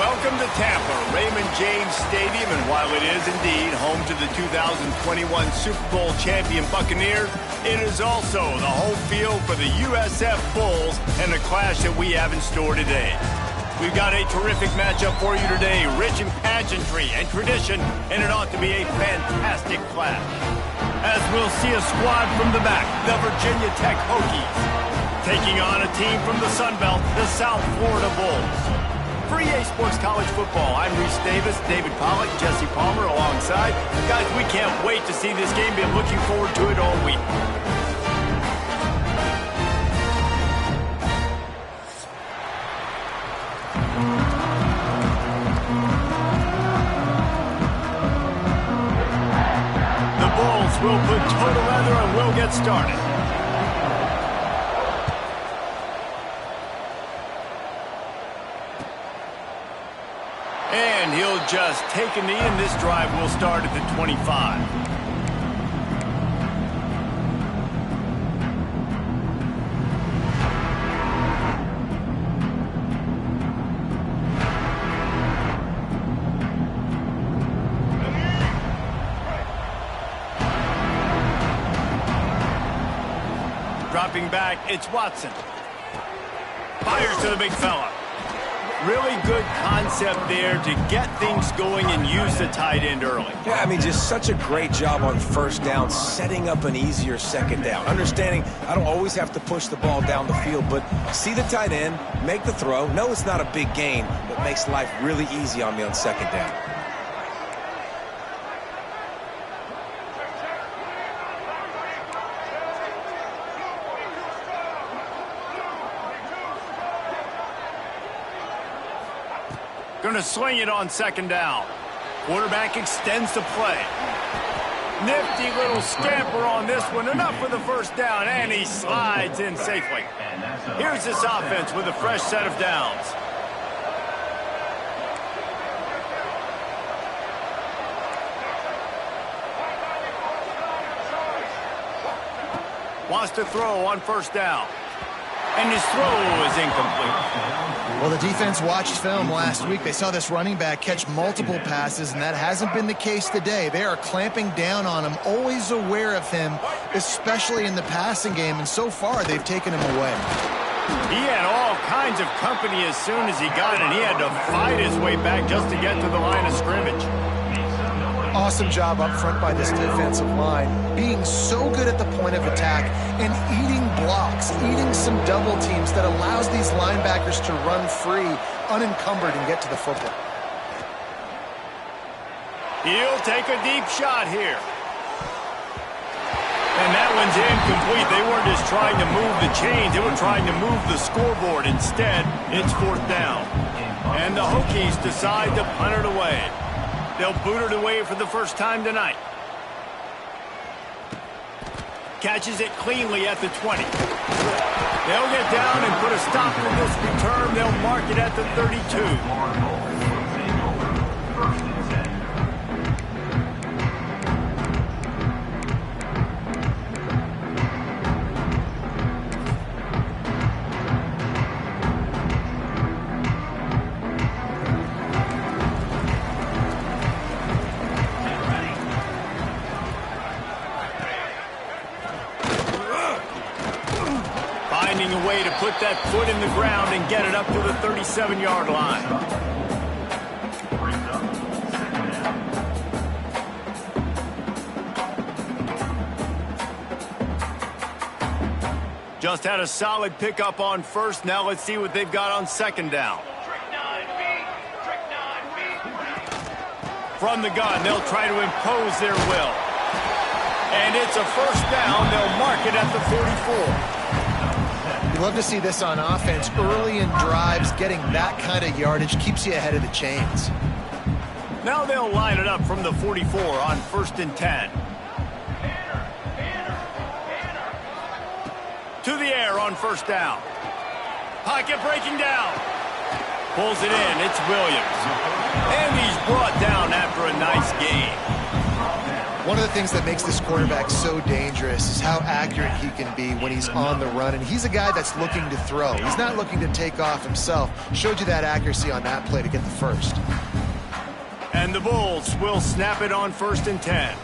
Welcome to Tampa, Raymond James Stadium, and while it is indeed home to the 2021 Super Bowl champion Buccaneers, it is also the home field for the USF Bulls and the clash that we have in store today. We've got a terrific matchup for you today, rich in pageantry and tradition, and it ought to be a fantastic clash. As we'll see a squad from the back, the Virginia Tech Hokies, taking on a team from the Sun Belt, the South Florida Bulls. For EA Sports College Football, I'm Reese Davis, David Pollack, Jesse Palmer alongside. Guys, we can't wait to see this game. Been looking forward to it all week. The Bulls will put total leather and we'll get started. And he'll just take a knee, and this drive will start at the 25. Dropping back, it's Watson. Fires to the big fella. Really good concept there to get things going and use the tight end early. Yeah, I mean, just such a great job on first down, setting up an easier second down. Understanding I don't always have to push the ball down the field, but see the tight end, make the throw. No, it's not a big gain, but makes life really easy on me on second down. Going to sling it on second down. Quarterback extends the play. Nifty little scamper on this one. Enough for the first down, and he slides in safely. Here's this offense with a fresh set of downs. Wants to throw on first down. And his throw is incomplete. Well, the defense watched film last week. They saw this running back catch multiple passes, and that hasn't been the case today. They are clamping down on him, always aware of him, especially in the passing game, and so far they've taken him away. He had all kinds of company as soon as he got it, and he had to fight his way back just to get to the line of scrimmage. Awesome job up front by this defensive line, being so good at the point of attack and eating blocks, eating some double teams that allows these linebackers to run free, unencumbered, and get to the football. He'll take a deep shot here. And that one's incomplete. They weren't just trying to move the chains, they were trying to move the scoreboard. Instead, it's fourth down. And the Hokies decide to punt it away. They'll boot it away for the first time tonight. Catches it cleanly at the 20. They'll get down and put a stop to this return. They'll mark it at the 32. Finding a way to put that foot in the ground and get it up to the 37-yard line. Just had a solid pickup on first. Now let's see what they've got on second down. From the gun, they'll try to impose their will. And it's a first down. They'll mark it at the 44. You love to see this on offense. Early in drives, getting that kind of yardage keeps you ahead of the chains. Now they'll line it up from the 44 on 1st and 10. To the air on first down. Pocket breaking down. Pulls it in. It's Williams. And he's brought down after a nice gain. One of the things that makes this quarterback so dangerous is how accurate he can be when he's on the run. And he's a guy that's looking to throw. He's not looking to take off himself. Showed you that accuracy on that play to get the first. And the Bulls will snap it on 1st and 10.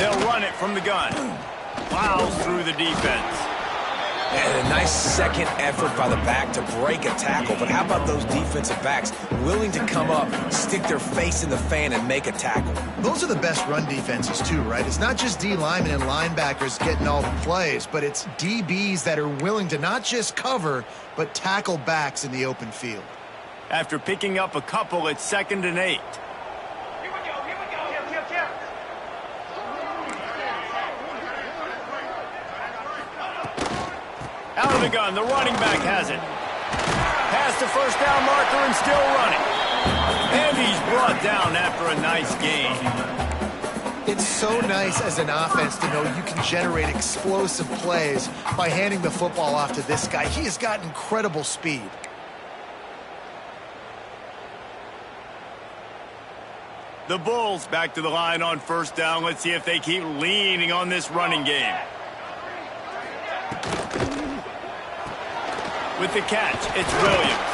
They'll run it from the gun. Plows through the defense. And a nice second effort by the back to break a tackle. But how about those defensive backs willing to come up, stick their face in the fan, and make a tackle? Those are the best run defenses, too, right? It's not just D linemen and linebackers getting all the plays, but it's DBs that are willing to not just cover, but tackle backs in the open field. After picking up a couple, it's 2nd and 8. Out of the gun, the running back has it. Past the first down marker and still running. And he's brought down after a nice gain. It's so nice as an offense to know you can generate explosive plays by handing the football off to this guy. He has got incredible speed. The Bulls back to the line on 1st down. Let's see if they keep leaning on this running game. With the catch, it's Williams.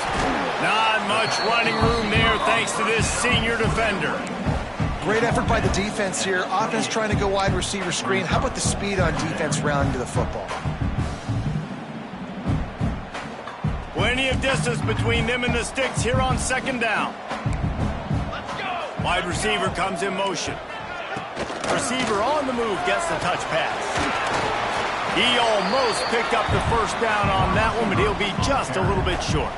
Not much running room there thanks to this senior defender. Great effort by the defense here. Offense trying to go wide receiver screen. How about the speed on defense rounding to the football? Plenty of distance between them and the sticks here on 2nd down. Let's go. Wide receiver comes in motion. Receiver on the move gets the touch pass. He almost picked up the 1st down on that one, but he'll be just a little bit short.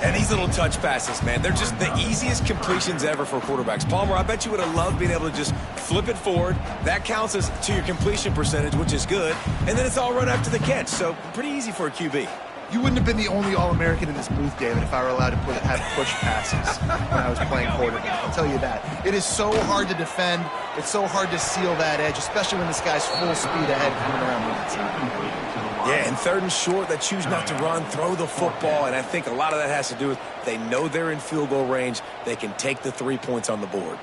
And these little touch passes, man, they're just the easiest completions ever for quarterbacks. Palmer, I bet you would have loved being able to just flip it forward. That counts as to your completion percentage, which is good. And then it's all run after the catch, so pretty easy for a QB. You wouldn't have been the only All-American in this booth, David, if I were allowed to have push passes when I was playing quarterback. I'll tell you that. It is so hard to defend. It's so hard to seal that edge, especially when this guy's full speed ahead coming around the inside. Yeah, and 3rd and short, they choose not to run, throw the football, and I think a lot of that has to do with they know they're in field goal range. They can take the 3 points on the board.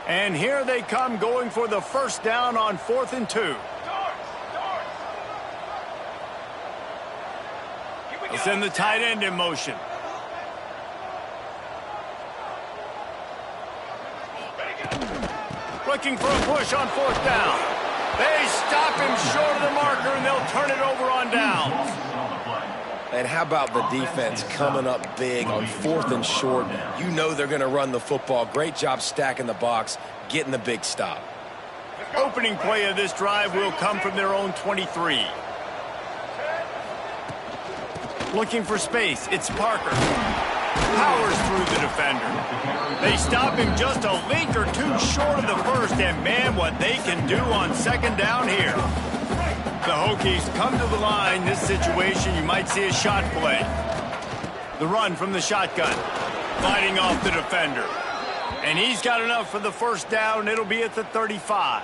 And here they come going for the 1st down on 4th and 2. They'll send the tight end in motion. Looking for a push on 4th down. They stop him short of the marker, and they'll turn it over on downs. And how about the defense coming up big on 4th and short? You know they're going to run the football. Great job stacking the box, getting the big stop. Opening play of this drive will come from their own 23. Looking for space, it's Parker. Powers through the defender. They stop him just a link or two short of the 1st, and man, what they can do on 2nd down here. The Hokies come to the line. This situation, you might see a shot play. The run from the shotgun, fighting off the defender. And he's got enough for the 1st down. It'll be at the 35.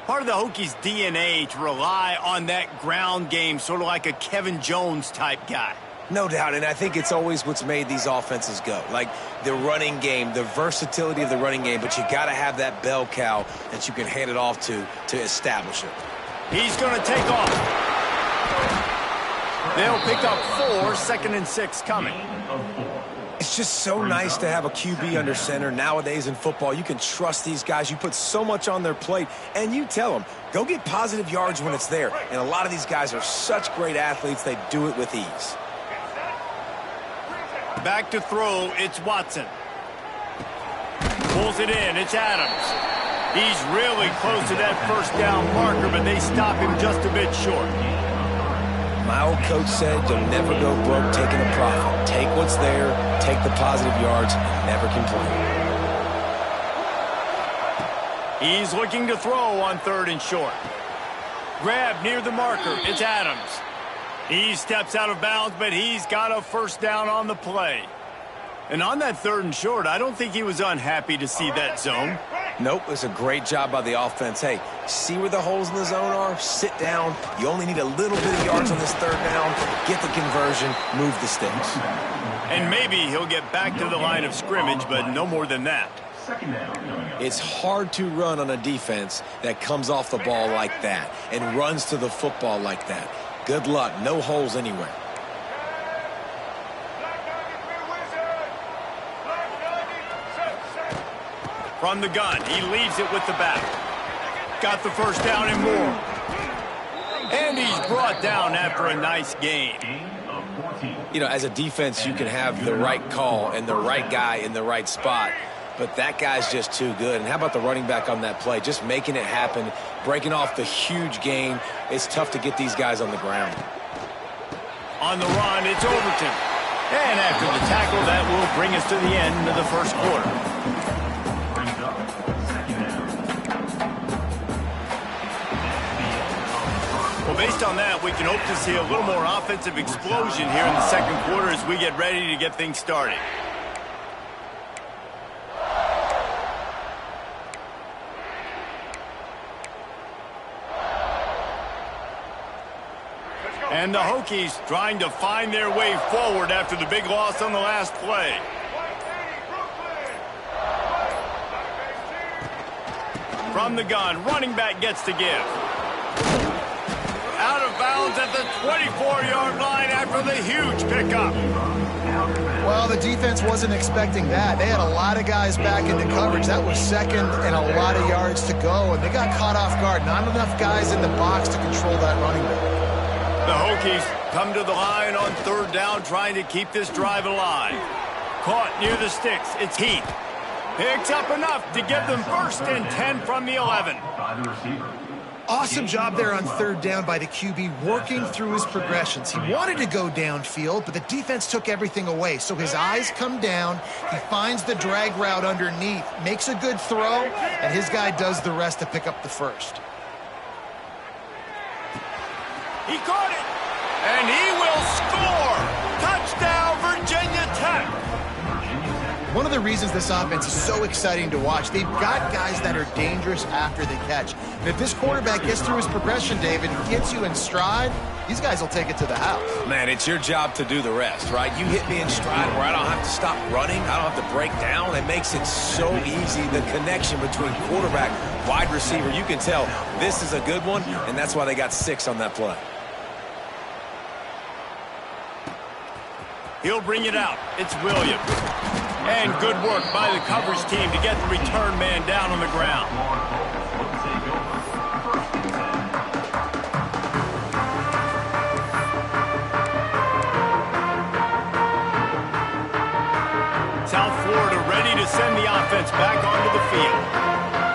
Part of the Hokies' DNA to rely on that ground game, sort of like a Kevin Jones type guy. No doubt, and I think it's always what's made these offenses go. Like the running game, the versatility of the running game, but you got to have that bell cow that you can hand it off to establish it. He's going to take off. They'll pick up 4, 2nd and 6 coming. It's just so nice to have a QB under center. Nowadays in football, you can trust these guys. You put so much on their plate, and you tell them, go get positive yards when it's there. And a lot of these guys are such great athletes, they do it with ease. Back to throw, it's Watson. Pulls it in, it's Adams. He's really close to that 1st down marker, but they stop him just a bit short. My old coach said you'll never go broke taking a profit. Take what's there, take the positive yards, and never complain. He's looking to throw on 3rd and short. Grab near the marker, it's Adams. He steps out of bounds, but he's got a 1st down on the play. And on that 3rd and short, I don't think he was unhappy to see that zone. Nope, it's a great job by the offense. Hey, see where the holes in the zone are? Sit down. You only need a little bit of yards on this third down. Get the conversion, move the sticks. And maybe he'll get back to the line of scrimmage, but no more than that. It's hard to run on a defense that comes off the ball like that and runs to the football like that. Good luck. No holes anywhere. From the gun, he leaves it with the back. Got the first down and more. And he's brought down after a nice gain. You know, as a defense, you can have the right call and the right guy in the right spot, but that guy's just too good. And how about the running back on that play? Just making it happen, breaking off the huge gain. It's tough to get these guys on the ground. On the run, it's Overton. And after the tackle, that will bring us to the end of the first quarter. Well, based on that, we can hope to see a little more offensive explosion here in the second quarter as we get ready to get things started. And the Hokies trying to find their way forward after the big loss on the last play. From the gun, running back gets to give. Out of bounds at the 24-yard line after the huge pickup. Well, the defense wasn't expecting that. They had a lot of guys back into coverage. That was second and a lot of yards to go, and they got caught off guard. Not enough guys in the box to control that running back. The Hokies come to the line on third down, trying to keep this drive alive. Caught near the sticks. It's Heath. Picks up enough to give them 1st and 10 from the 11. Awesome job there on third down by the QB, working through his progressions. He wanted to go downfield, but the defense took everything away. So his eyes come down, he finds the drag route underneath, makes a good throw, and his guy does the rest to pick up the first. He caught it, and he will score. Touchdown, Virginia Tech. One of the reasons this offense is so exciting to watch, they've got guys that are dangerous after the catch. And if this quarterback gets through his progression, David, and gets you in stride, these guys will take it to the house. Man, it's your job to do the rest, right? You hit me in stride where I don't have to stop running. I don't have to break down. It makes it so easy. The connection between quarterback, wide receiver, you can tell this is a good one, and that's why they got 6 on that play. He'll bring it out. It's Williams. And good work by the coverage team to get the return man down on the ground. South Florida ready to send the offense back onto the field.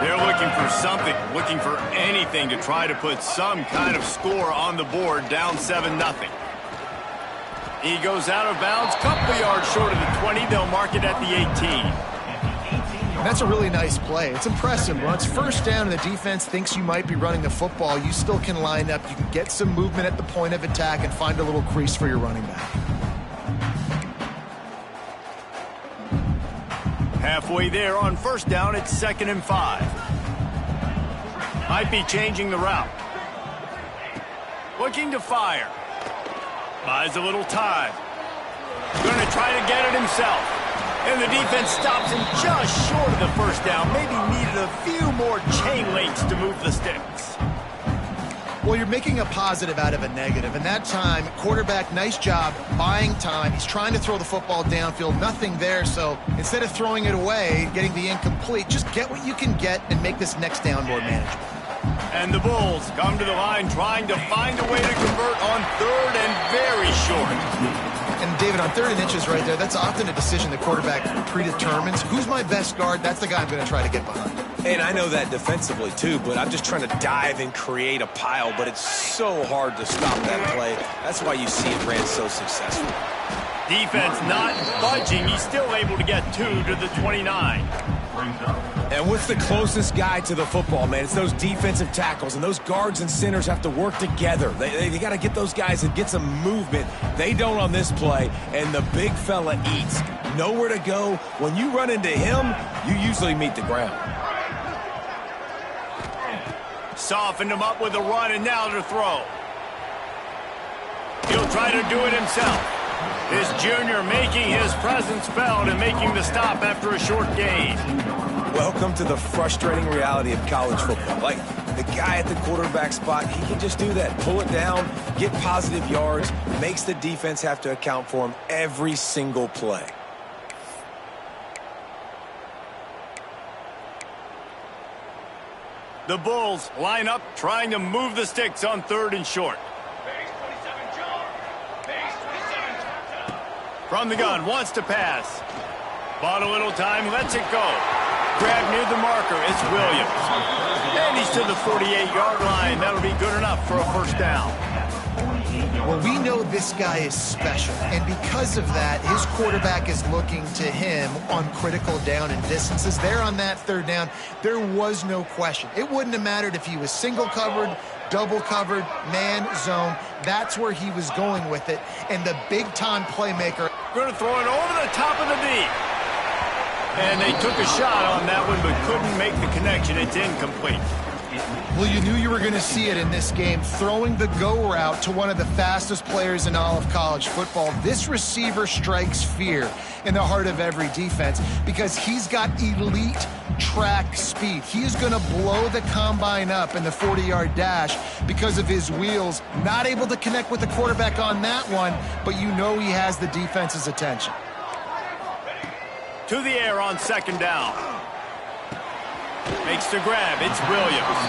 They're looking for something, looking for anything to try to put some kind of score on the board, down 7-0. He goes out of bounds, couple yards short of the 20. They'll mark it at the 18. That's a really nice play. It's impressive. Once first down and the defense thinks you might be running the football, you still can line up. You can get some movement at the point of attack and find a little crease for your running back. Halfway there on first down, it's 2nd and 5. Might be changing the route. Looking to fire. Buys a little time. Going to try to get it himself. And the defense stops him just short of the first down. Maybe needed a few more chain links to move the sticks. Well, you're making a positive out of a negative. And that time, quarterback, nice job buying time. He's trying to throw the football downfield. Nothing there. So instead of throwing it away, getting the incomplete, just get what you can get and make this next down more manageable. And the Bulls come to the line trying to find a way to convert on 3rd and very short. And David, on 3rd and inches right there, that's often a decision the quarterback predetermines. Who's my best guard? That's the guy I'm going to try to get behind. And I know that defensively too, but I'm just trying to dive and create a pile, but it's so hard to stop that play. That's why you see it ran so successful. Defense not budging. He's still able to get 2 to the 29. And what's the closest guy to the football, man? It's those defensive tackles, and those guards and centers have to work together. They got to get those guys and get some movement. They don't on this play, and the big fella eats. Nowhere to go. When you run into him, you usually meet the ground. softened him up with a run, and now to throw. He'll try to do it himself. This junior making his presence felt and making the stop after a short gain. Welcome to the frustrating reality of college football. Like, the guy at the quarterback spot, he can just do that. Pull it down, get positive yards, makes the defense have to account for him every single play. The Bulls line up trying to move the sticks on 3rd and short. From the gun, wants to pass. Bought a little time, lets it go. Grab near the marker, it's Williams. And he's to the 48-yard line. That'll be good enough for a first down. Well, we know this guy is special, and because of that, his quarterback is looking to him on critical down and distances. There on that 3rd down, there was no question. It wouldn't have mattered if he was single covered, double covered, man, zone. That's where he was going with it, and the big-time playmaker. Going to throw it over the top of the knee. And they took a shot on that one, but couldn't make the connection. It's incomplete. Well, you knew you were going to see it in this game, throwing the go route to one of the fastest players in all of college football. This receiver strikes fear in the heart of every defense because he's got elite track speed. He is going to blow the combine up in the 40-yard dash because of his wheels. Not able to connect with the quarterback on that one, but you know he has the defense's attention. To the air on 2nd down. Makes the grab. It's Williams.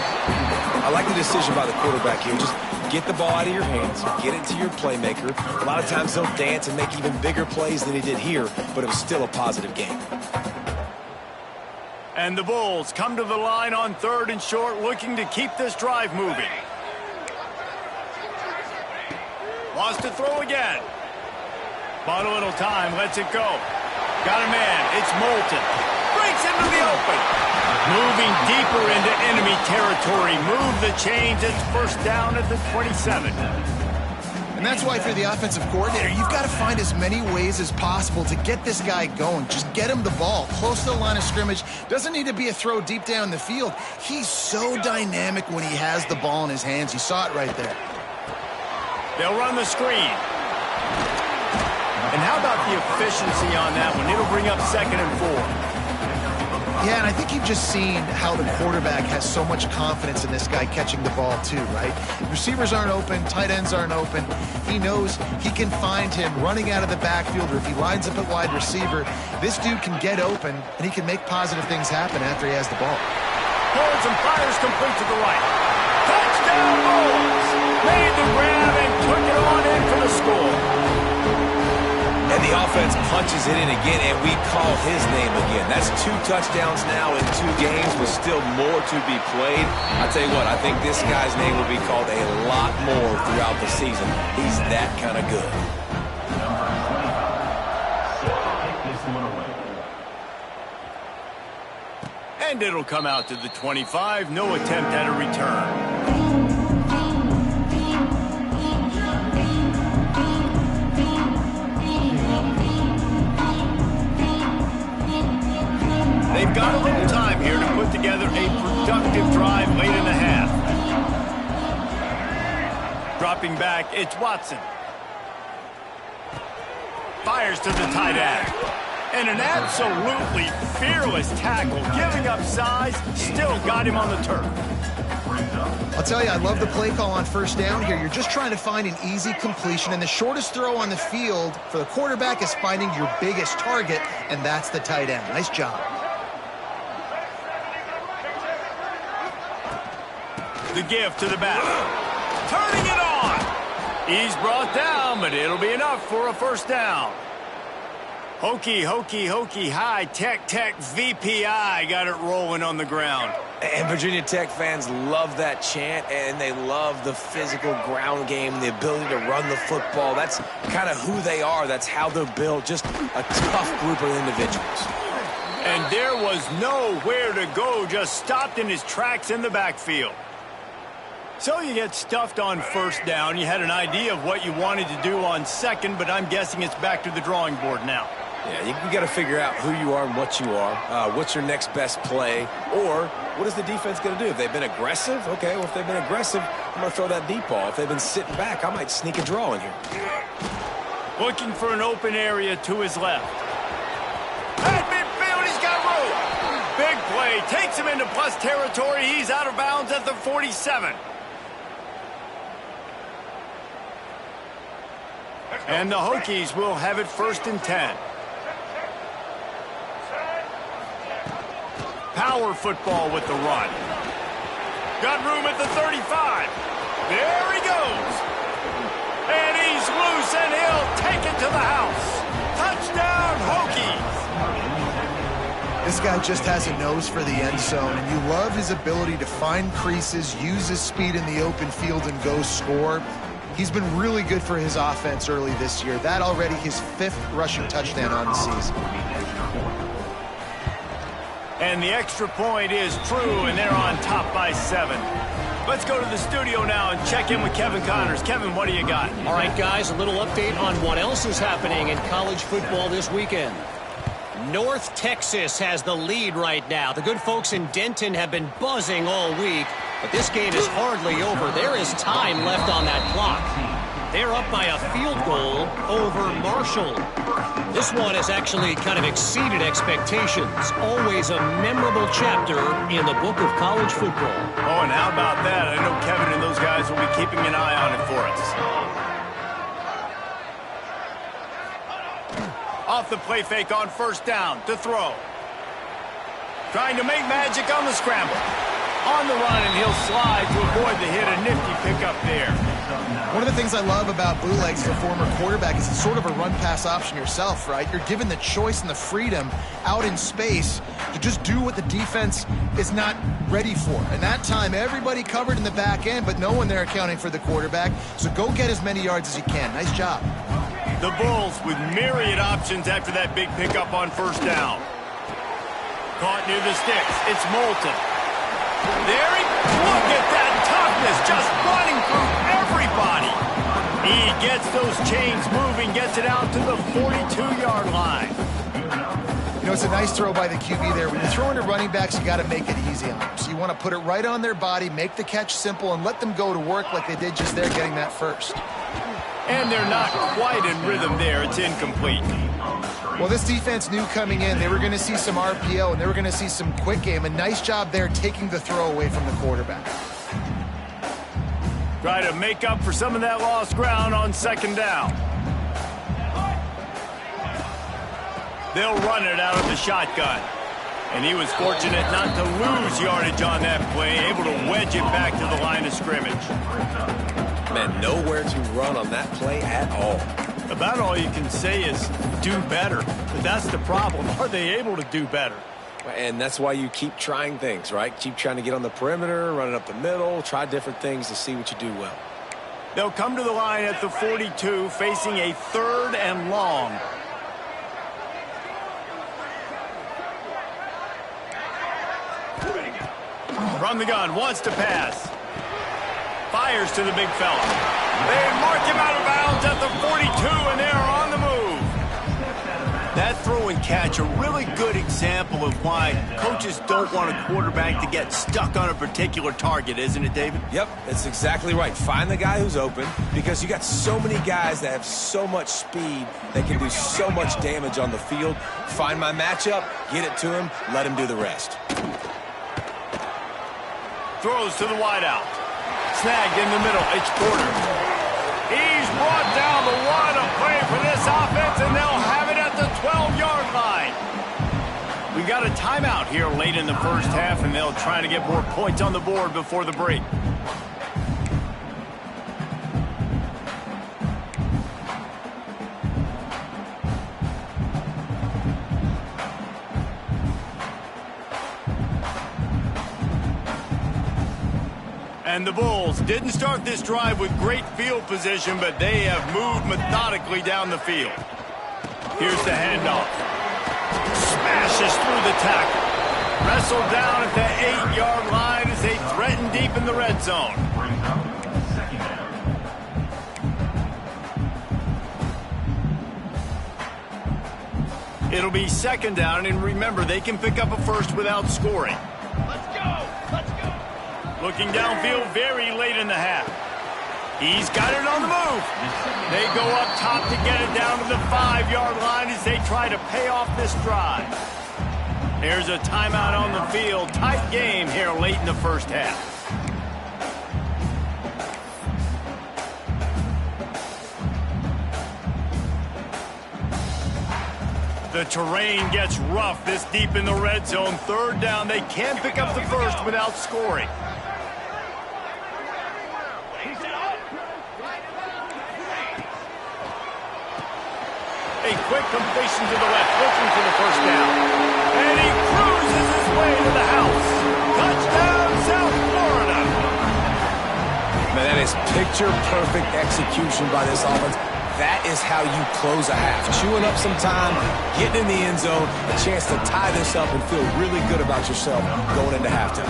I like the decision by the quarterback here. Just get the ball out of your hands, get it to your playmaker. A lot of times they'll dance and make even bigger plays than he did here, but it was still a positive game. And the Bulls come to the line on 3rd and short, looking to keep this drive moving. Wants to throw again. Bought a little time, lets it go. Got a man, it's Moulton. Breaks into the open. Moving deeper into enemy territory. Move the chains. It's first down at the 27. And that's why, for the offensive coordinator, you've got to find as many ways as possible to get this guy going. Just get him the ball close to the line of scrimmage. Doesn't need to be a throw deep down the field. He's so dynamic when he has the ball in his hands. You saw it right there. They'll run the screen. And how about the efficiency on that one? It'll bring up 2nd and 4. Yeah, and I think you've just seen how the quarterback has so much confidence in this guy catching the ball too, right? Receivers aren't open, tight ends aren't open. He knows he can find him running out of the backfield, or if he lines up at wide receiver, this dude can get open, and he can make positive things happen after he has the ball. Holds and fires complete to the right. Touchdown Bulls! Made the grab and took it on in for the score. And the offense punches it in again, and we call his name again. That's 2 touchdowns now in 2 games, with still more to be played. I tell you what, I think this guy's name will be called a lot more throughout the season. He's that kind of good. And it'll come out to the 25. No attempt at a return. They've got a little time here to put together a productive drive late in the half. Dropping back, it's Watson. Fires to the tight end. And an absolutely fearless tackle, giving up size, still got him on the turf. I'll tell you, I love the play call on 1st down here. You're just trying to find an easy completion, and the shortest throw on the field for the quarterback is finding your biggest target, and that's the tight end. Nice job. The give to the back. Turning it on. He's brought down, but it'll be enough for a first down. Hokey, hokey, hokey, high, tech, VPI got it rolling on the ground. And Virginia Tech fans love that chant, and they love the physical ground game, the ability to run the football. That's kind of who they are. That's how they're built. Just a tough group of individuals. And there was nowhere to go, just stopped in his tracks in the backfield. So you get stuffed on 1st down. You had an idea of what you wanted to do on 2nd, but I'm guessing it's back to the drawing board now. Yeah, you got to figure out who you are and what you are. What's your next best play? Or what is the defense going to do? If they've been aggressive, okay, well, if they've been aggressive, I'm going to throw that deep ball. If they've been sitting back, I might sneak a draw in here. Looking for an open area to his left. At midfield, he's got room. Big play, takes him into plus territory. He's out of bounds at the 47. And the Hokies will have it 1st and 10. Power football with the run. Got room at the 35. There he goes. And he's loose, and he'll take it to the house. Touchdown, Hokies. This guy just has a nose for the end zone, and you love his ability to find creases, use his speed in the open field, and go score. He's been really good for his offense early this year. That already his 5th rushing touchdown on the season. And the extra point is true, and they're on top by 7. Let's go to the studio now and check in with Kevin Connors. Kevin, what do you got? All right, guys, a little update on what else is happening in college football this weekend. North Texas has the lead right now. The good folks in Denton have been buzzing all week, but this game is hardly over. There is time left on that clock. They're up by a field goal over Marshall. This one has actually kind of exceeded expectations. Always a memorable chapter in the book of college football. Oh, and how about that? I know Kevin and those guys will be keeping an eye on it for us. Off the play fake on 1st down to throw. Trying to make magic on the scramble. On the run, and he'll slide to avoid the hit. A nifty pickup there. One of the things I love about bootlegs, the former quarterback, is it's sort of a run-pass option yourself, right? You're given the choice and the freedom out in space to just do what the defense is not ready for. And that time, everybody covered in the back end, but no one there accounting for the quarterback. So go get as many yards as you can. Nice job. The Bulls with myriad options after that big pickup on 1st down. Caught near the sticks. It's Moulton. There he... Look at that toughness, just running through everybody. He gets those chains moving, gets it out to the 42-yard line. You know, it's a nice throw by the QB there. When you're throwing to running backs, you got to make it easy on them. So you want to put it right on their body, make the catch simple, and let them go to work like they did just there getting that first. And they're not quite in rhythm there. It's incomplete. Well, this defense knew coming in they were going to see some RPO and they were going to see some quick game. A nice job there taking the throw away from the quarterback. Try to make up for some of that lost ground on 2nd down. They'll run it out of the shotgun. And he was fortunate not to lose yardage on that play, able to wedge it back to the line of scrimmage. Man, nowhere to run on that play at all. About all you can say is do better. But that's the problem. Are they able to do better? And that's why you keep trying things, right? Keep trying to get on the perimeter, run it up the middle, try different things to see what you do well. They'll come to the line at the 42, facing a 3rd and long. From the gun, wants to pass. Fires to the big fella. They mark him out of bounds at the 42, and they're on the move. That throw and catch, a really good example of why coaches don't want a quarterback to get stuck on a particular target, isn't it, David? Yep, that's exactly right. Find the guy who's open, because you got so many guys that have so much speed that can do so much damage on the field. Find my matchup, get it to him, let him do the rest. Throws to the wideout. Snagged in the middle. It's Porter. He's brought down the one. A play for this offense, and they'll have it at the 12-yard line. We've got a timeout here late in the 1st half, and they'll try to get more points on the board before the break. And the Bulls didn't start this drive with great field position, but they have moved methodically down the field. Here's the handoff. Smashes through the tackle. Wrestled down at the 8-yard line as they threaten deep in the red zone. It'll be second down, and remember, they can pick up a first without scoring. Let's go! Let's go! Looking downfield very late in the half. He's got it on the move. They go up top to get it down to the 5-yard line as they try to pay off this drive. There's a timeout on the field. Tight game here late in the first half. The terrain gets rough this deep in the red zone. Third down, they can't pick up the first without scoring. A quick completion to the left, looking for the first down. And he cruises his way to the house. Touchdown, South Florida. Man, that is picture-perfect execution by this offense. That is how you close a half. Chewing up some time, getting in the end zone, a chance to tie this up and feel really good about yourself going into halftime.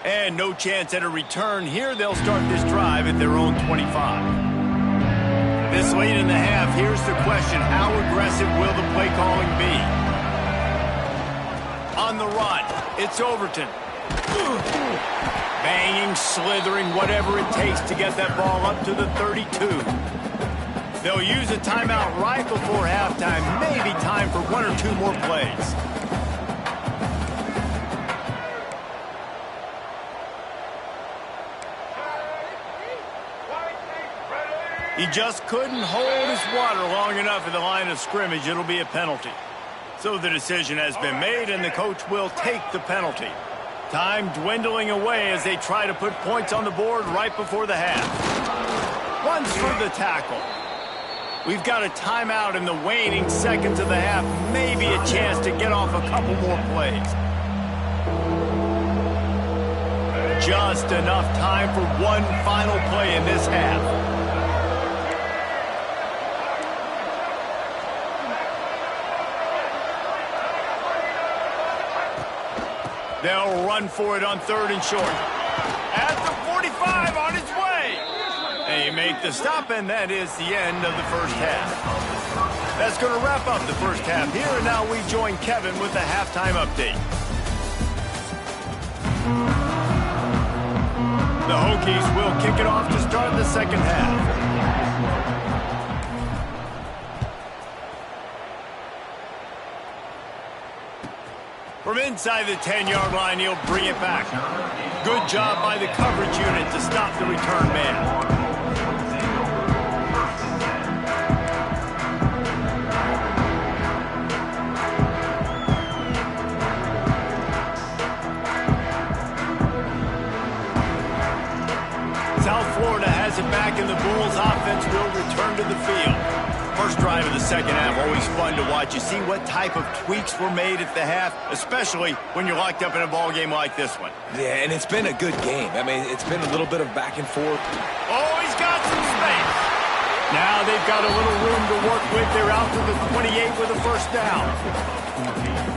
And no chance at a return here. They'll start this drive at their own 25. This late in the half, here's the question. How aggressive will the play calling be? On the run, it's Overton. Banging, slithering, whatever it takes to get that ball up to the 32. They'll use a timeout right before halftime. Maybe time for one or two more plays. He just couldn't hold his water long enough at the line of scrimmage. It'll be a penalty. So the decision has been made, and the coach will take the penalty. Time dwindling away as they try to put points on the board right before the half. Runs for the tackle. We've got a timeout in the waning seconds of the half. Maybe a chance to get off a couple more plays. Just enough time for one final play in this half. They'll run for it on third and short. At the 45 on its way. They make the stop, and that is the end of the first half. That's going to wrap up the first half here, and now we join Kevin with the halftime update. The Hokies will kick it off to start the second half. From inside the 10-yard line, he'll bring it back. Good job by the coverage unit to stop the return man. South Florida has it back, and the Bulls offense will return to the field. First drive of the second half, always fun to watch. You see what type of tweaks were made at the half, especially when you're locked up in a ball game like this one. Yeah, and it's been a good game. I mean, it's been a little bit of back and forth. Oh, he's got some space. Now they've got a little room to work with. They're out to the 28 with a first down.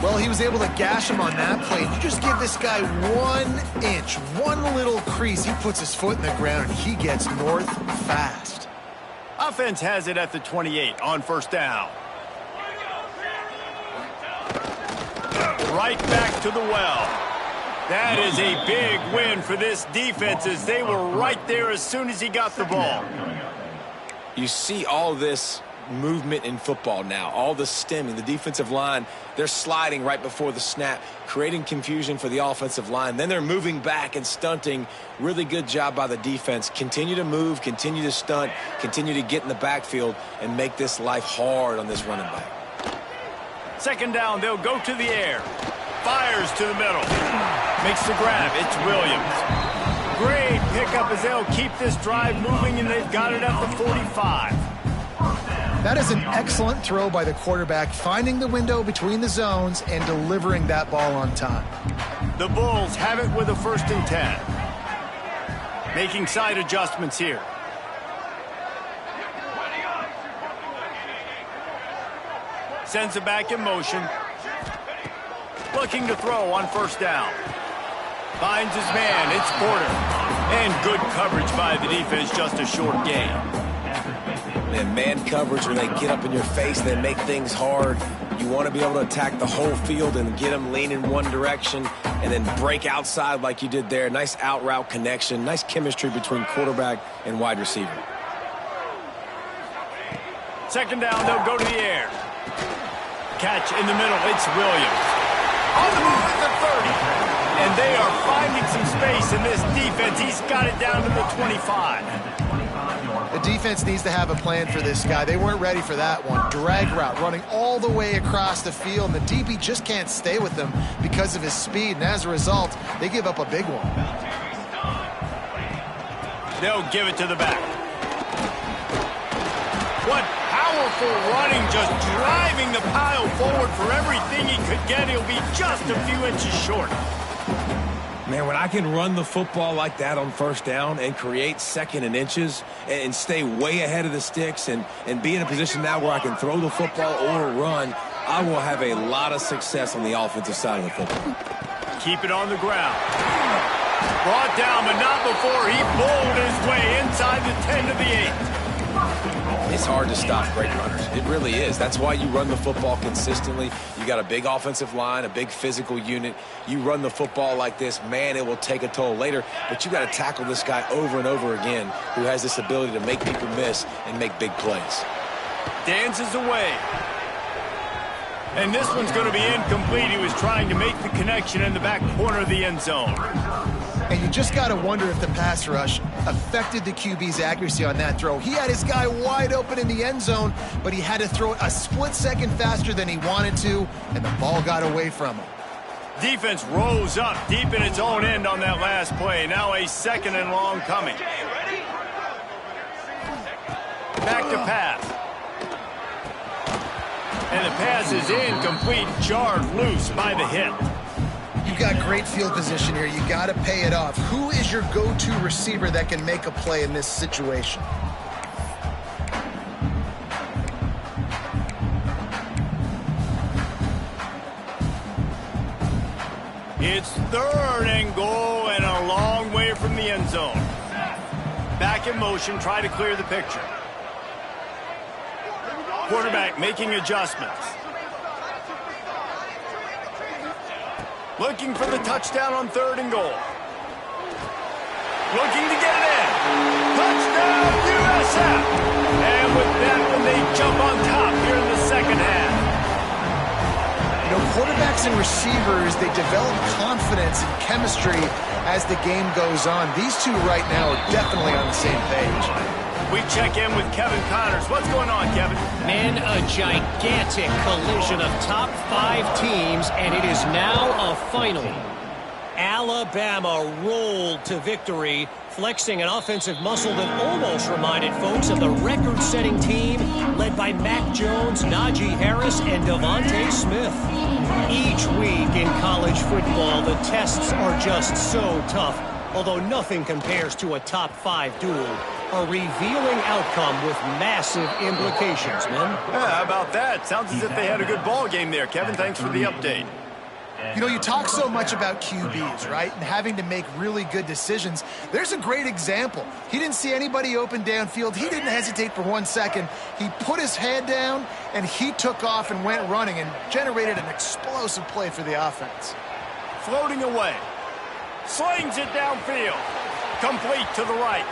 Well, he was able to gash him on that play. You just give this guy 1 inch, one little crease. He puts his foot in the ground, and he gets north fast. Offense has it at the 28 on first down. Right back to the well. That is a big win for this defense as they were right there as soon as he got the ball. You see all this movement in football now, all the stemming, the defensive line, they're sliding right before the snap, creating confusion for the offensive line. Then they're moving back and stunting. Really good job by the defense. Continue to move, continue to stunt, continue to get in the backfield and make this life hard on this running back. Second down, they'll go to the air. Fires to the middle. Makes the grab. It's Williams. Great pickup as they'll keep this drive moving, and they've got it at the 45. That is an excellent throw by the quarterback, finding the window between the zones and delivering that ball on time. The Bulls have it with a 1st and 10. Making side adjustments here. Sends it back in motion. Looking to throw on first down. Finds his man. It's Porter. And good coverage by the defense, just a short gain. And man coverage, when they get up in your face, they make things hard. You want to be able to attack the whole field and get them leaning one direction and then break outside like you did there. Nice out route connection, nice chemistry between quarterback and wide receiver. Second down, they'll go to the air. Catch in the middle, it's Williams. On the move at the 30. And they are finding some space in this defense. He's got it down to the 25. The defense needs to have a plan for this guy. They weren't ready for that one. Drag route, running all the way across the field. And the DB just can't stay with him because of his speed. And as a result, they give up a big one. They'll give it to the back. What powerful running, just driving the pile forward for everything he could get. He'll be just a few inches short. Man, when I can run the football like that on first down and create second and inches and stay way ahead of the sticks and be in a position now where I can throw the football or run, I will have a lot of success on the offensive side of the football. Keep it on the ground. Brought down, but not before he bowled his way inside the 10 to the 8. It's hard to stop great runners. It really is. That's why you run the football consistently. You got a big offensive line, a big physical unit. You run the football like this, man, it will take a toll later. But you got to tackle this guy over and over again who has this ability to make people miss and make big plays. Dances away. And this one's going to be incomplete. He was trying to make the connection in the back corner of the end zone. And you just got to wonder if the pass rush affected the QB's accuracy on that throw. He had his guy wide open in the end zone, but he had to throw it a split second faster than he wanted to, and the ball got away from him. Defense rose up deep in its own end on that last play. Now a second and long coming. Back to pass. And the pass is incomplete, jarred loose by the hit. You've got great field position here. You got to pay it off. Who is your go-to receiver that can make a play in this situation? It's third and goal and a long way from the end zone. Back in motion, try to clear the picture. Quarterback making adjustments. Looking for the touchdown on third and goal. Looking to get it in. Touchdown, USF! And with that one, they jump on top here in the second half. You know, quarterbacks and receivers, they develop confidence and chemistry as the game goes on. These two right now are definitely on the same page. We check in with Kevin Connors. What's going on, Kevin? Man, a gigantic collision of top 5 teams, and it is now a final. Alabama rolled to victory, flexing an offensive muscle that almost reminded folks of the record-setting team led by Mac Jones, Najee Harris, and Devontae Smith. Each week in college football, the tests are just so tough, although nothing compares to a top 5 duel. A revealing outcome with massive implications, man. Yeah, how about that? Sounds as if they had a good ball game there. Kevin, thanks for the update. You know, you talk so much about QBs, right? And having to make really good decisions. There's a great example. He didn't see anybody open downfield. He didn't hesitate for 1 second. He put his head down, and he took off and went running and generated an explosive play for the offense. Floating away. Slings it downfield. Complete to the right.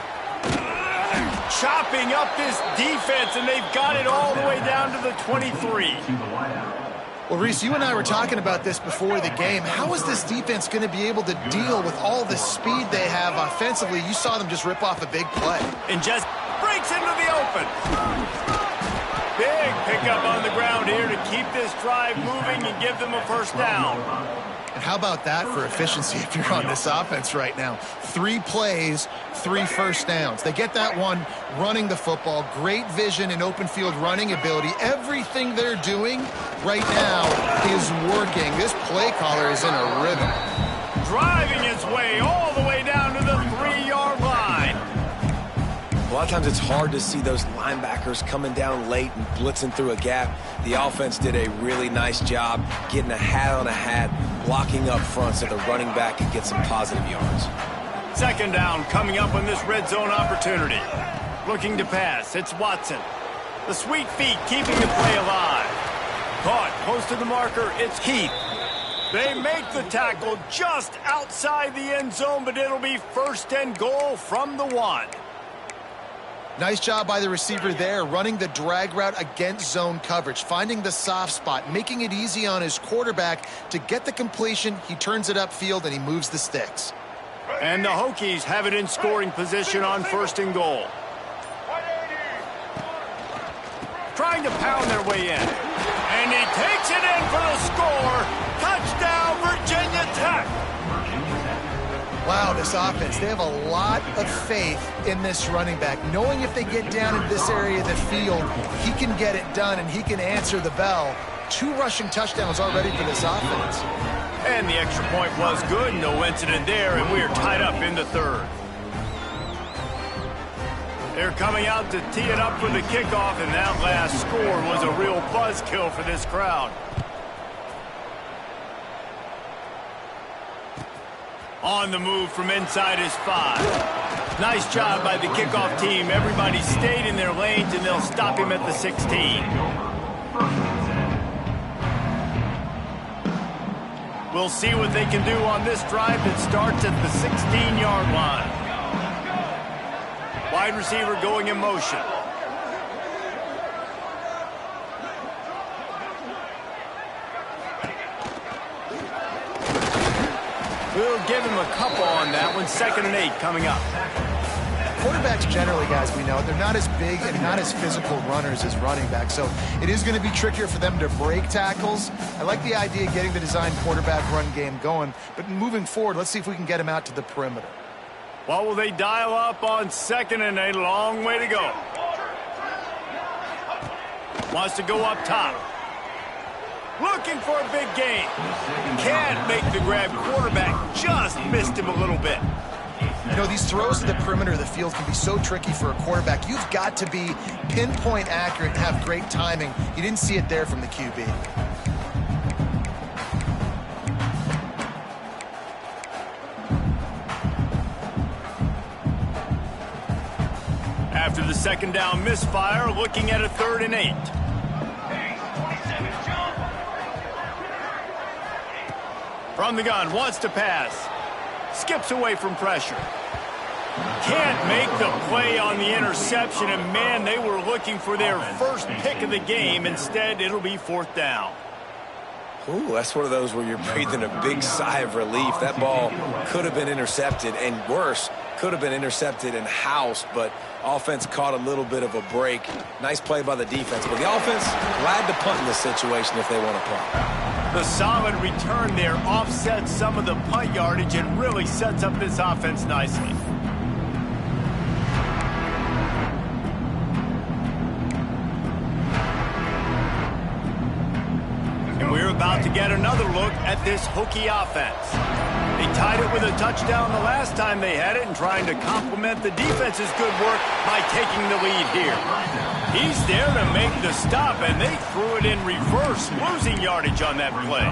Chopping up this defense, and they've got it all the way down to the 23. Well, Reese, you and I were talking about this before the game. How is this defense going to be able to deal with all the speed they have offensively? You saw them just rip off a big play. And just breaks into the open. Big pickup on the ground here to keep this drive moving and give them a first down. And how about that for efficiency if you're on this offense right now? 3 plays, 3 first downs. They get that one running the football. Great vision and open field running ability. Everything they're doing right now is working. This play caller is in a rhythm. Driving his way all the way down to the 3-yard line. A lot of times it's hard to see those linebackers coming down late and blitzing through a gap. The offense did a really nice job getting a hat on a hat, blocking up front so the running back could get some positive yards. Second down coming up on this red zone opportunity. Looking to pass, it's Watson. The sweet feet keeping the play alive. Caught close to the marker, it's Heath. They make the tackle just outside the end zone, but it'll be first and goal from the 1. Nice job by the receiver there, running the drag route against zone coverage, finding the soft spot, making it easy on his quarterback to get the completion. He turns it upfield, and he moves the sticks. And the Hokies have it in scoring position on first and goal. Trying to pound their way in. And he takes it in for the score. Touchdown, Virginia Tech. Wow, this offense, they have a lot of faith in this running back, knowing if they get down in this area of the field, he can get it done and he can answer the bell. 2 rushing touchdowns already for this offense. And the extra point was good. No incident there, and we are tied up in the 3rd. They're coming out to tee it up for the kickoff, and that last score was a real buzzkill for this crowd. On the move from inside his 5. Nice job by the kickoff team. Everybody stayed in their lanes, and they'll stop him at the 16. We'll see what they can do on this drive that starts at the 16-yard line. Wide receiver going in motion. We'll give him a couple on that one. 2nd and 8 coming up. Quarterbacks generally, guys, we know, they're not as big and not as physical runners as running backs, so it is going to be trickier for them to break tackles. I like the idea of getting the design quarterback run game going, but moving forward, let's see if we can get him out to the perimeter. What will they dial up on 2nd and 8? Long way to go. Wants to go up top. Looking for a big gain. Can't make the grab. Quarterback just missed him a little bit. You know, these throws to the perimeter of the field can be so tricky for a quarterback. You've got to be pinpoint accurate and have great timing. You didn't see it there from the QB. After the 2nd down misfire, looking at a 3rd and 8. From the gun, wants to pass. Skips away from pressure. Can't make the play on the interception, and man, they were looking for their first pick of the game. Instead, it'll be 4th down. Ooh, that's one of those where you're breathing a big sigh of relief. That ball could have been intercepted, and worse, could have been intercepted and housed, but offense caught a little bit of a break. Nice play by the defense, but the offense glad to punt in this situation if they want to punt. The solid return there offsets some of the punt yardage and really sets up this offense nicely. And we're about to get another look at this Hokie offense. They tied it with a touchdown the last time they had it and trying to complement the defense's good work by taking the lead here. He's there to make the stop, and they threw it in reverse, losing yardage on that play.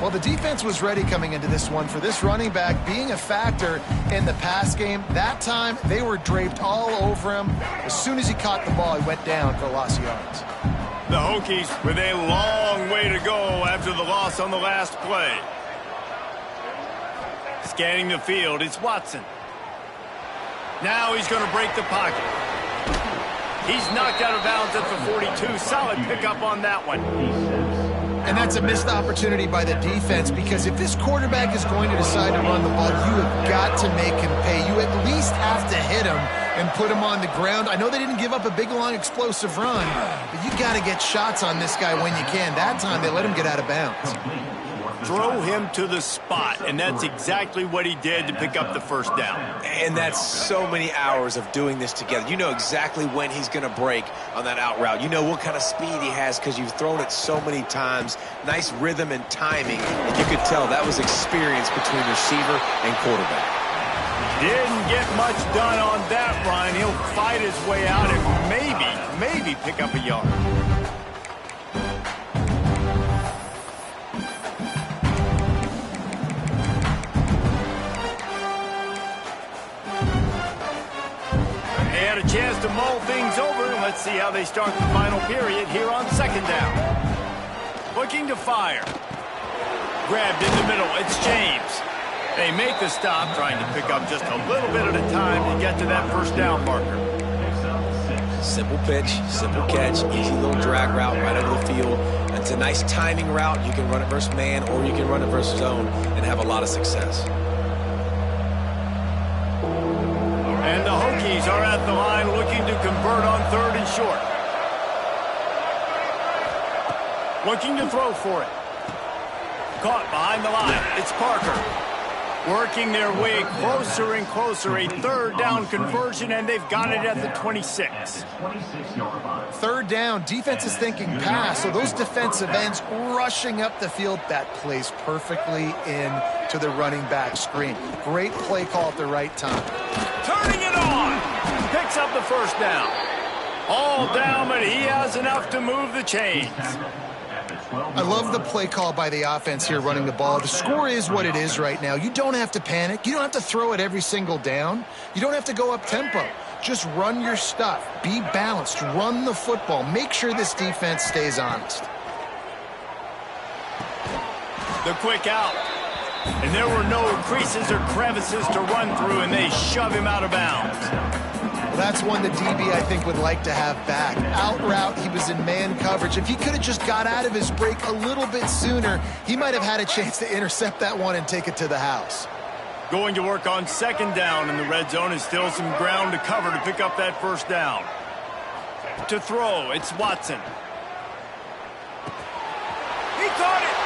Well, the defense was ready coming into this one for this running back being a factor in the pass game. That time, they were draped all over him. As soon as he caught the ball, he went down for a loss of yards. The Hokies with a long way to go after the loss on the last play. Scanning the field, it's Watson. Now he's going to break the pocket. He's knocked out of bounds at the 42. Solid pickup on that one. And that's a missed opportunity by the defense, because if this quarterback is going to decide to run the ball, you have got to make him pay. You at least have to hit him and put him on the ground. I know they didn't give up a big, long, explosive run, but you got to get shots on this guy when you can. That time, they let him get out of bounds. Throw him to the spot, and that's exactly what he did to pick up the first down. And that's so many hours of doing this together. You know exactly when he's going to break on that out route. You know what kind of speed he has because you've thrown it so many times. Nice rhythm and timing, and you could tell that was experience between receiver and quarterback. Didn't get much done on that run. He'll fight his way out and maybe pick up a yard. got a chance to mull things over. Let's see how they start the final period here on second down. Looking to fire. Grabbed in the middle. It's James. They make the stop, trying to pick up just a little bit at a time to get to that first down marker. Simple pitch, simple catch, easy little drag route right over the field. It's a nice timing route. You can run it versus man or you can run it versus zone and have a lot of success. And the Hokies are at the line looking to convert on 3rd and short. Looking to throw for it. Caught behind the line. It's Parker. Working their way closer and closer. A 3rd down conversion, and they've got it at the 26. 3rd down, defense is thinking pass, so those defensive ends rushing up the field. That plays perfectly into the running back screen. Great play call at the right time. Turning it on. Picks up the first down. All down, but he has enough to move the chains. I love the play call by the offense here running the ball. The score is what it is right now. You don't have to panic. You don't have to throw it every single down. You don't have to go up tempo. Just run your stuff. Be balanced. Run the football. Make sure this defense stays honest. The quick out. And there were no creases or crevices to run through, and they shove him out of bounds. That's one the DB, I think, would like to have back. Out route, he was in man coverage. If he could have just got out of his break a little bit sooner, he might have had a chance to intercept that one and take it to the house. Going to work on 2nd down in the red zone, and still some ground to cover to pick up that first down. To throw, it's Watson. He caught it!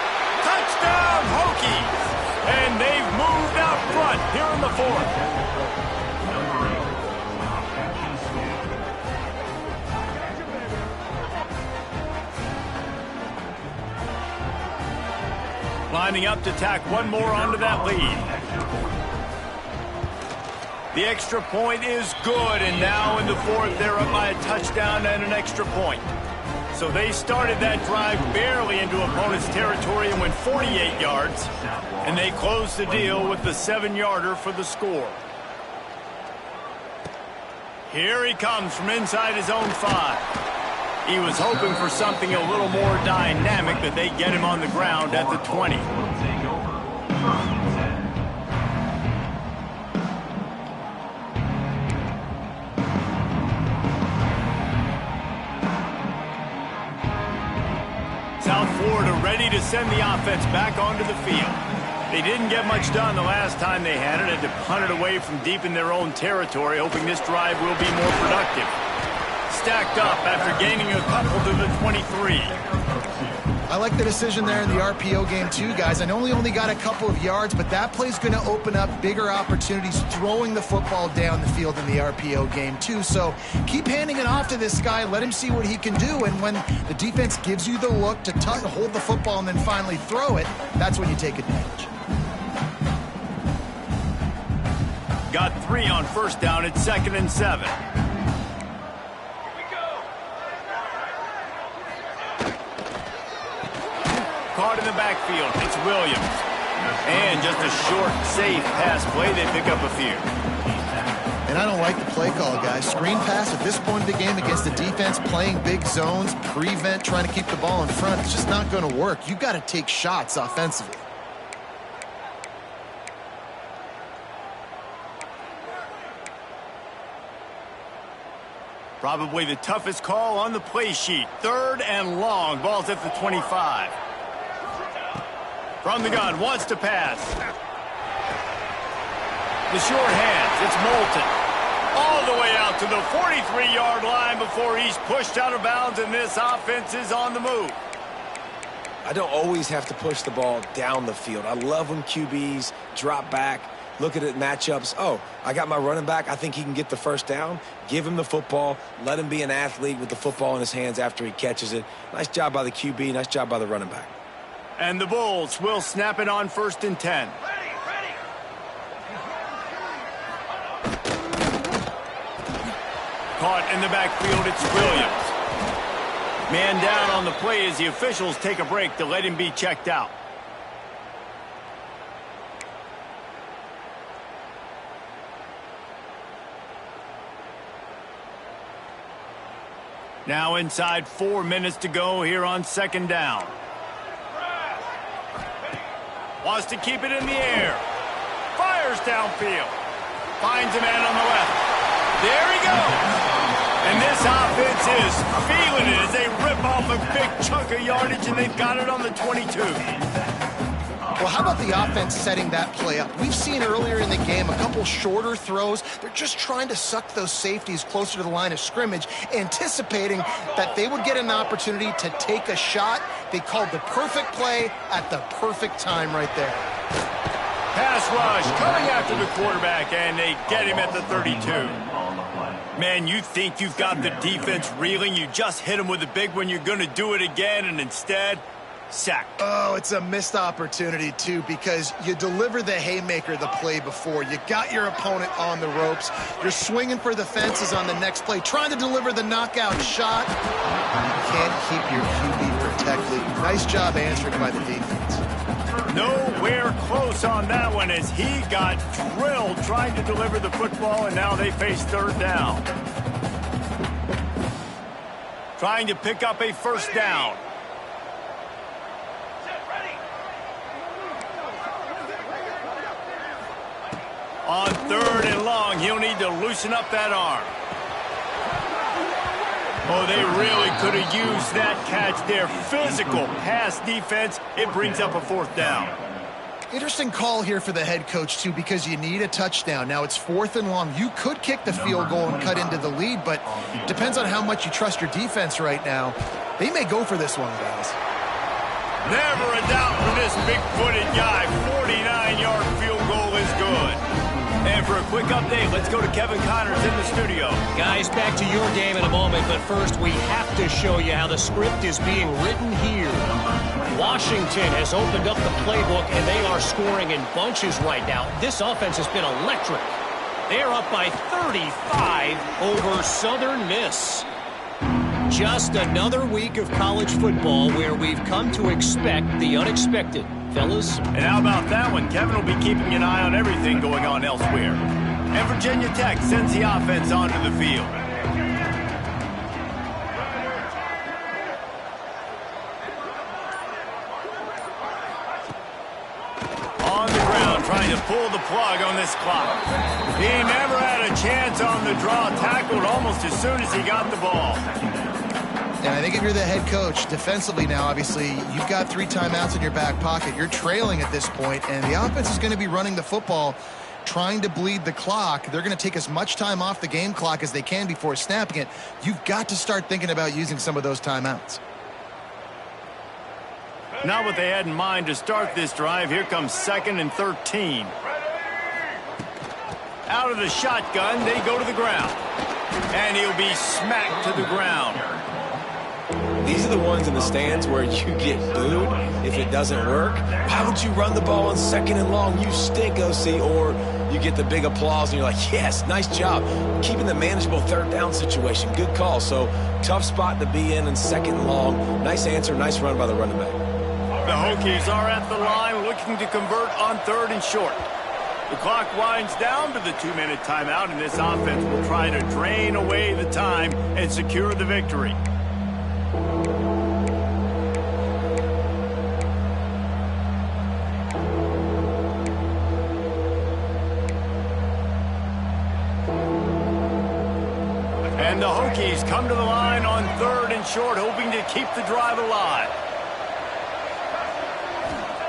Touchdown, Hokies! And they've moved out front here in the 4th. Lining up to tack one more onto that lead. The extra point is good, and now in the 4th, they're up by a touchdown and an extra point. So they started that drive barely into opponent's territory and went 48 yards, and they closed the deal with the 7-yarder for the score. Here he comes from inside his own 5. He was hoping for something a little more dynamic, that they get him on the ground at the 20. South Florida ready to send the offense back onto the field. They didn't get much done the last time they had it, and to punt it away from deep in their own territory, hoping this drive will be more productive. Stacked up after gaining a couple to the 23. I like the decision there in the RPO game too, guys. I know he only got a couple of yards, but that play's going to open up bigger opportunities throwing the football down the field in the RPO game too. So keep handing it off to this guy. Let him see what he can do. And when the defense gives you the look to hold the football and then finally throw it, that's when you take advantage. Got 3 on 1st down at 2nd and 7. Caught in the backfield. It's Williams. And just a short, safe pass play. They pick up a few. And I don't like the play call, guys. Screen pass at this point of the game against the defense, playing big zones, prevent, trying to keep the ball in front. It's just not going to work. You've got to take shots offensively. Probably the toughest call on the play sheet. 3rd and long. Ball's at the 25. From the gun, wants to pass. The short hands, it's Moulton. All the way out to the 43-yard line before he's pushed out of bounds, and this offense is on the move. I don't always have to push the ball down the field. I love when QBs drop back, look at it matchups. Oh, I got my running back. I think he can get the first down. Give him the football. Let him be an athlete with the football in his hands after he catches it. Nice job by the QB. Nice job by the running back. And the Bulls will snap it on 1st and 10. Caught in the backfield, it's Williams. Man down on the play as the officials take a break to let him be checked out. Now inside 4 minutes to go here on second down. Wants to keep it in the air. Fires downfield. Finds a man on the left. There he goes. And this offense is feeling it as they rip off a big chunk of yardage, and they've got it on the 22. Well, how about the offense setting that play up? We've seen earlier in the game a couple shorter throws. They're just trying to suck those safeties closer to the line of scrimmage, anticipating that they would get an opportunity to take a shot. They called the perfect play at the perfect time right there. Pass rush coming after the quarterback, and they get him at the 32. Man, you think you've got the defense reeling. You just hit him with a big one. You're going to do it again, and instead, sack. Oh, it's a missed opportunity, too, because you deliver the haymaker the play before. You got your opponent on the ropes. You're swinging for the fences on the next play, trying to deliver the knockout shot. You can't keep your QB protected. Nice job answering by the defense. Nowhere close on that one as he got drilled trying to deliver the football, and now they face third down. Trying to pick up a first down. On third and long, he'll need to loosen up that arm. Oh, they really could have used that catch there. Physical pass defense. It brings up a fourth down. Interesting call here for the head coach, too, because you need a touchdown. Now, it's fourth and long. You could kick the field goal and cut into the lead, but depends on how much you trust your defense right now. They may go for this one, guys. Never a doubt for this big-footed guy. 49-yard field goal is good. And for a quick update, let's go to Kevin Connors in the studio. Guys, back to your game in a moment, but first we have to show you how the script is being written here. Washington has opened up the playbook, and they are scoring in bunches right now. This offense has been electric. They're up by 35 over Southern Miss. Just another week of college football where we've come to expect the unexpected. Fellas? And how about that one? Kevin will be keeping an eye on everything going on elsewhere. And Virginia Tech sends the offense onto the field. On the ground, trying to pull the plug on this clock. He never had a chance on the draw. Tackled almost as soon as he got the ball. And I think if you're the head coach, defensively now, obviously, you've got 3 timeouts in your back pocket. You're trailing at this point, and the offense is going to be running the football, trying to bleed the clock. They're going to take as much time off the game clock as they can before snapping it. You've got to start thinking about using some of those timeouts. Not what they had in mind to start this drive. Here comes 2nd and 13. Out of the shotgun, they go to the ground. And he'll be smacked to the ground. These are the ones in the stands where you get booed if it doesn't work. Why would you run the ball on 2nd and long? You stink, OC. Or you get the big applause and you're like, yes, nice job. Keeping the manageable 3rd down situation. Good call. So tough spot to be in 2nd and long. Nice answer, nice run by the running back. The Hokies are at the line looking to convert on 3rd and short. The clock winds down to the 2-minute timeout, and this offense will try to drain away the time and secure the victory. And the Hokies come to the line on 3rd and short, hoping to keep the drive alive.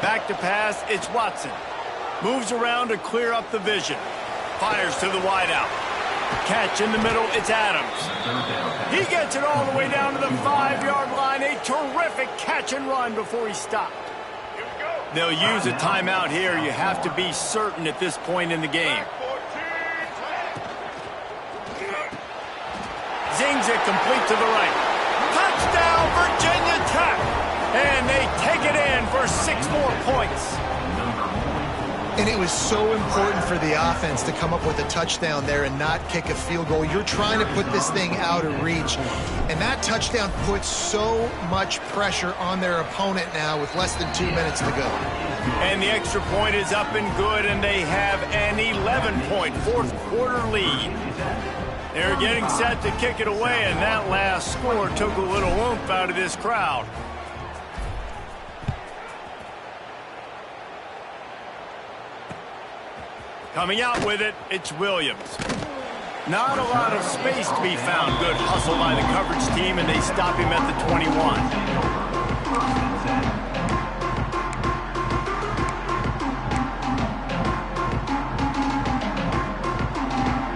Back to pass, it's Watson. Moves around to clear up the vision. Fires to the wideout. Catch in the middle, it's Adams. He gets it all the way down to the 5-yard line. A terrific catch and run before he stopped. They'll use a timeout here. You have to be certain at this point in the game. Zings it complete to the right. Touchdown, Virginia Tech! And they take it in for 6 more points. And it was so important for the offense to come up with a touchdown there and not kick a field goal. You're trying to put this thing out of reach. And that touchdown puts so much pressure on their opponent now with less than 2 minutes to go. And the extra point is up and good, and they have an 11-point fourth quarter lead. They're getting set to kick it away, and that last score took a little oomph out of this crowd. Coming out with it, it's Williams. Not a lot of space to be found. Good hustle by the coverage team, and they stop him at the 21.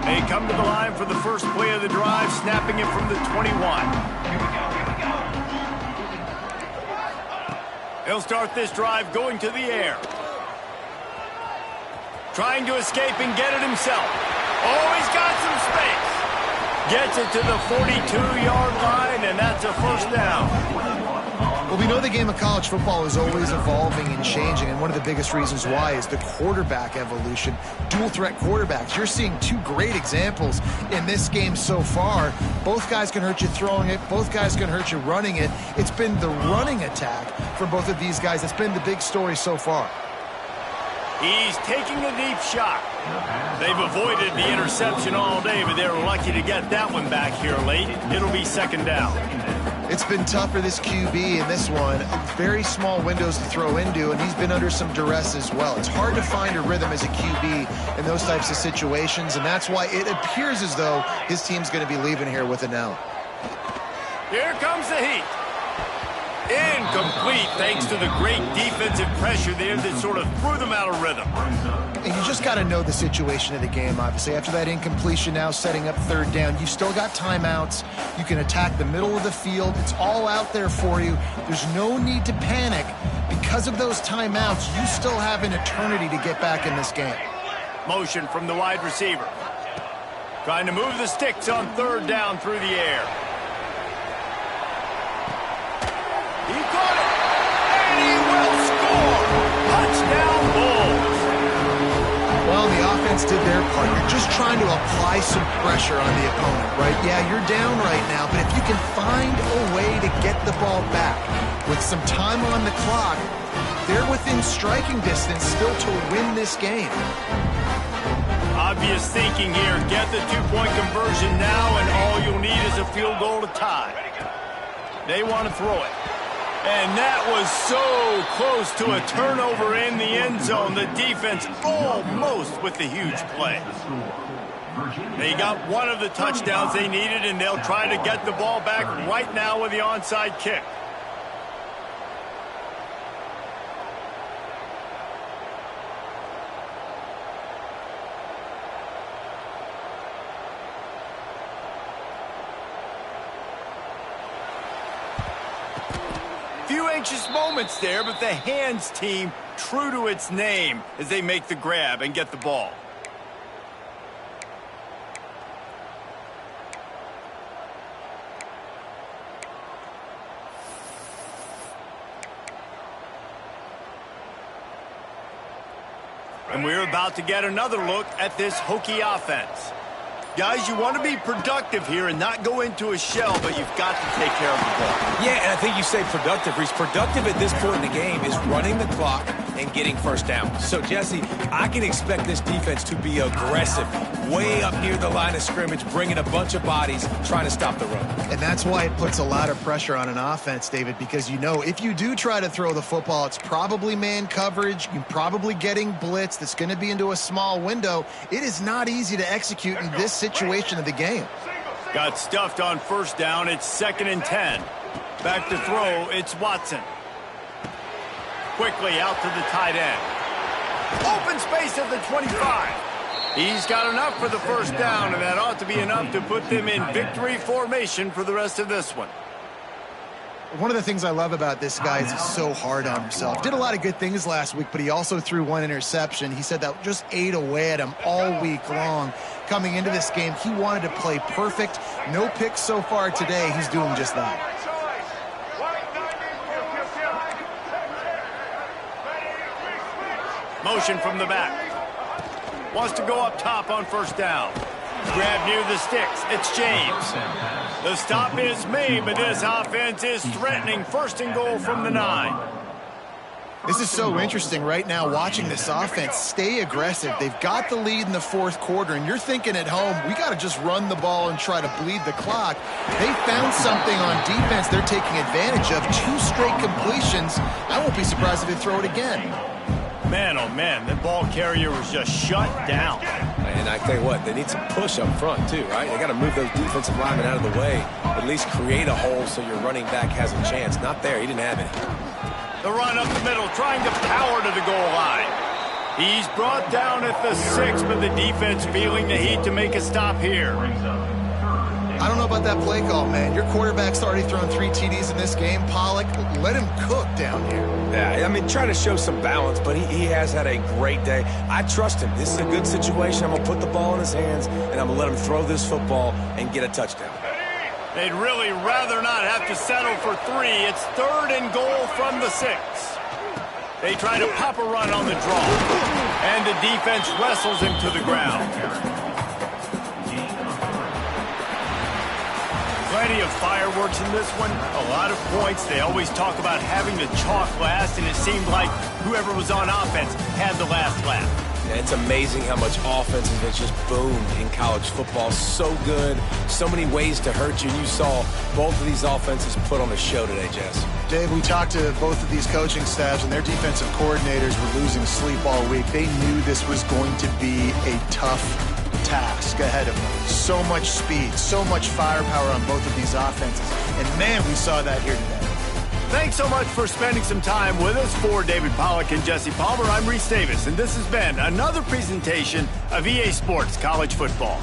They come to the line for the first play of the drive, snapping it from the 21. He'll start this drive going to the air. Trying to escape and get it himself. Oh, he's got some space. Gets it to the 42-yard line, and that's a first down. Well, we know the game of college football is always evolving and changing, and one of the biggest reasons why is the quarterback evolution. Dual-threat quarterbacks. You're seeing two great examples in this game so far. Both guys can hurt you throwing it. Both guys can hurt you running it. It's been the running attack for both of these guys that's been the big story so far. He's taking a deep shot. They've avoided the interception all day, but they were lucky to get that one back here late. It'll be second down. It's been tough for this QB in this one. Very small windows to throw into, and he's been under some duress as well. It's hard to find a rhythm as a QB in those types of situations, and that's why it appears as though his team's going to be leaving here with an L. Here comes the heat. Incomplete, thanks to the great defensive pressure there that sort of threw them out of rhythm. And you just got to know the situation of the game, obviously. After that incompletion, now setting up third down, you've still got timeouts. You can attack the middle of the field. It's all out there for you. There's no need to panic. Because of those timeouts, you still have an eternity to get back in this game. Motion from the wide receiver. Trying to move the sticks on third down through the air. He caught it, and he will score. Touchdown, Bulls. Well, the offense did their part. You're just trying to apply some pressure on the opponent, right? Yeah, you're down right now, but if you can find a way to get the ball back with some time on the clock, they're within striking distance still to win this game. Obvious thinking here. Get the two-point conversion now, and all you'll need is a field goal to tie. They want to throw it. And that was so close to a turnover in the end zone. The defense almost with the huge play. They got one of the touchdowns they needed, and they'll try to get the ball back right now with the onside kick. Few anxious moments there, but the hands team true to its name as they make the grab and get the ball. And we're about to get another look at this Hokie offense. Guys, you want to be productive here and not go into a shell, but you've got to take care of the ball. Yeah, and I think you say productive, Reese. Productive at this point in the game is running the clock and getting first down. So, Jesse, I can expect this defense to be aggressive, way up near the line of scrimmage, bringing a bunch of bodies, trying to stop the run. And that's why it puts a lot of pressure on an offense, David, because you know if you do try to throw the football, it's probably man coverage. You're probably getting blitz that's going to be into a small window. It is not easy to execute in this situation of the game. Got stuffed on first down. It's 2nd and 10. Back to throw. It's Watson. Quickly out to the tight end. Open space at the 25. He's got enough for the first down, and that ought to be enough to put them in victory formation for the rest of this one. One of the things I love about this guy is he's so hard on himself. Did a lot of good things last week, but he also threw one interception. He said that just ate away at him all week long. Coming into this game, he wanted to play perfect. No picks so far today. He's doing just that. Motion from the back. Wants to go up top on first down. Grab near the sticks. It's James. The stop is made, but this offense is threatening 1st and goal from the 9. This is so interesting right now watching this offense stay aggressive. They've got the lead in the fourth quarter, and you're thinking at home, we got to just run the ball and try to bleed the clock. They found something on defense they're taking advantage of. 2 straight completions. I won't be surprised if they throw it again. Man, oh man, that ball carrier was just shut down. And I tell you what, they need some push up front too, right? They got to move those defensive linemen out of the way. At least create a hole so your running back has a chance. Not there. He didn't have it. The run up the middle, trying to power to the goal line. He's brought down at the 6, but the defense feeling the heat to make a stop here. I don't know about that play call, man. Your quarterback's already thrown 3 TDs in this game. Pollock, let him cook down here. Yeah, I mean, try to show some balance, but he has had a great day. I trust him. This is a good situation. I'm going to put the ball in his hands, and I'm going to let him throw this football and get a touchdown. They'd really rather not have to settle for 3. It's 3rd and goal from the 6. They try to pop a run on the draw, and the defense wrestles him to the ground. Plenty of fireworks in this one. A lot of points. They always talk about having the chalk last, and it seemed like whoever was on offense had the last laugh. Yeah, it's amazing how much offense has just boomed in college football. So good. So many ways to hurt you. And you saw both of these offenses put on a show today, Jess. Dave, we talked to both of these coaching staffs, and their defensive coordinators were losing sleep all week. They knew this was going to be a tough task ahead of them. So much speed, so much firepower on both of these offenses. And, man, we saw that here today. Thanks so much for spending some time with us. For David Pollock and Jesse Palmer, I'm Reese Davis, and this has been another presentation of EA Sports College Football.